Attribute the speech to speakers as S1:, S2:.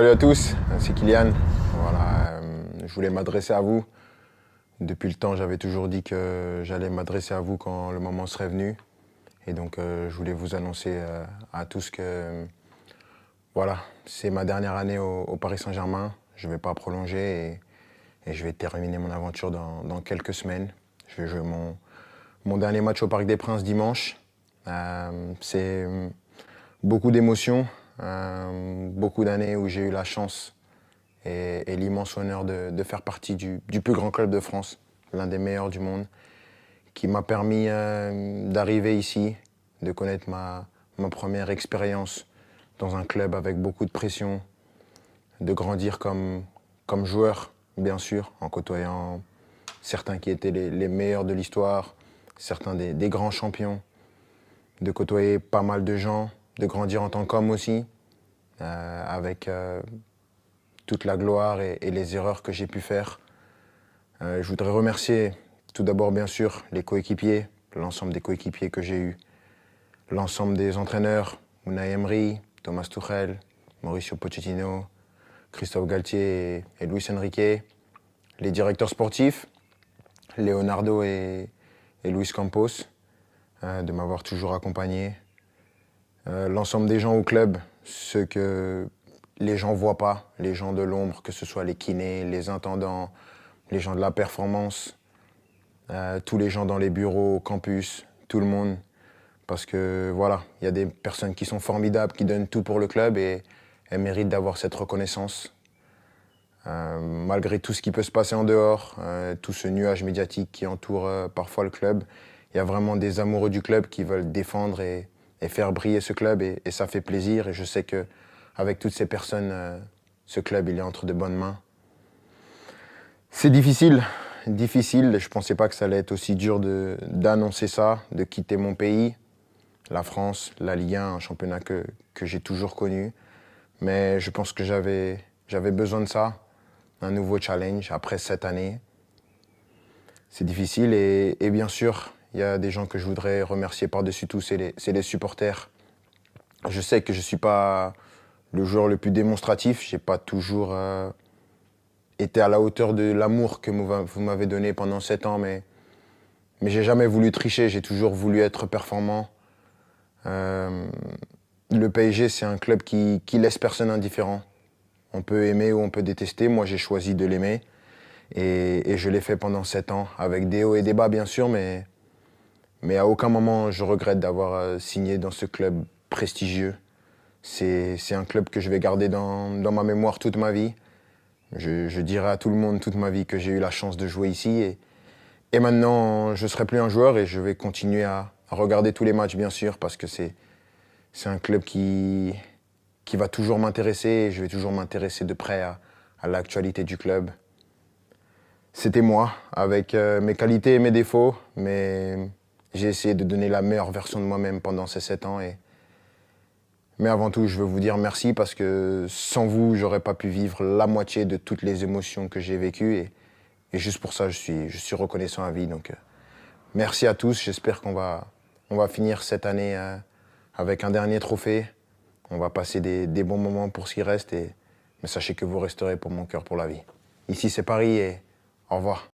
S1: Salut à tous, c'est Kylian. Voilà, je voulais m'adresser à vous. Depuis le temps, j'avais toujours dit que j'allais m'adresser à vous quand le moment serait venu. Et donc, je voulais vous annoncer à tous que voilà, c'est ma dernière année au Paris Saint-Germain. Je ne vais pas prolonger et je vais terminer mon aventure dans quelques semaines. Je vais jouer mon dernier match au Parc des Princes dimanche. C'est beaucoup d'émotions, beaucoup d'années où j'ai eu la chance et l'immense honneur de faire partie du plus grand club de France, l'un des meilleurs du monde, qui m'a permis d'arriver ici, de connaître ma première expérience dans un club avec beaucoup de pression, de grandir comme joueur, bien sûr, en côtoyant certains qui étaient les meilleurs de l'histoire, certains des grands champions, de côtoyer pas mal de gens, de grandir en tant qu'homme aussi, avec toute la gloire et les erreurs que j'ai pu faire. Je voudrais remercier tout d'abord, bien sûr, les coéquipiers, l'ensemble des coéquipiers que j'ai eus, l'ensemble des entraîneurs, Unai Emery, Thomas Tuchel, Mauricio Pochettino, Christophe Galtier et Luis Enrique, les directeurs sportifs, Leonardo et Luis Campos, de m'avoir toujours accompagné, l'ensemble des gens au club, ceux que les gens ne voient pas, les gens de l'ombre, que ce soit les kinés, les intendants, les gens de la performance, tous les gens dans les bureaux, au campus, tout le monde. Parce que voilà, il y a des personnes qui sont formidables, qui donnent tout pour le club et elles méritent d'avoir cette reconnaissance. Malgré tout ce qui peut se passer en dehors, tout ce nuage médiatique qui entoure parfois le club, il y a vraiment des amoureux du club qui veulent défendre et faire briller ce club et ça fait plaisir. Et je sais qu'avec toutes ces personnes, ce club il est entre de bonnes mains. C'est difficile. Je ne pensais pas que ça allait être aussi dur d'annoncer ça, de quitter mon pays, la France, la Ligue 1, un championnat que j'ai toujours connu. Mais je pense que j'avais besoin de ça, un nouveau challenge après 7 années. C'est difficile et bien sûr, il y a des gens que je voudrais remercier par-dessus tout, c'est les supporters. Je sais que je ne suis pas le joueur le plus démonstratif, je n'ai pas toujours été à la hauteur de l'amour que vous m'avez donné pendant 7 ans, mais j'ai jamais voulu tricher, j'ai toujours voulu être performant. Le PSG, c'est un club qui laisse personne indifférent. On peut aimer ou on peut détester. Moi, j'ai choisi de l'aimer et je l'ai fait pendant 7 ans, avec des hauts et des bas, bien sûr, mais à aucun moment je regrette d'avoir signé dans ce club prestigieux. C'est un club que je vais garder dans ma mémoire toute ma vie. Je dirai à tout le monde toute ma vie que j'ai eu la chance de jouer ici. Et maintenant, je ne serai plus un joueur et je vais continuer à regarder tous les matchs, bien sûr, parce que c'est un club qui va toujours m'intéresser et je vais toujours m'intéresser de près à l'actualité du club. C'était moi, avec mes qualités et mes défauts, mais j'ai essayé de donner la meilleure version de moi-même pendant ces 7 ans. Mais avant tout, je veux vous dire merci parce que sans vous, j'aurais pas pu vivre la moitié de toutes les émotions que j'ai vécues. Et juste pour ça, je suis reconnaissant à vie. Donc, merci à tous. J'espère qu'on va finir cette année avec un dernier trophée. On va passer des bons moments pour ce qui reste. Mais sachez que vous resterez pour mon cœur pour la vie. Ici, c'est Paris et au revoir.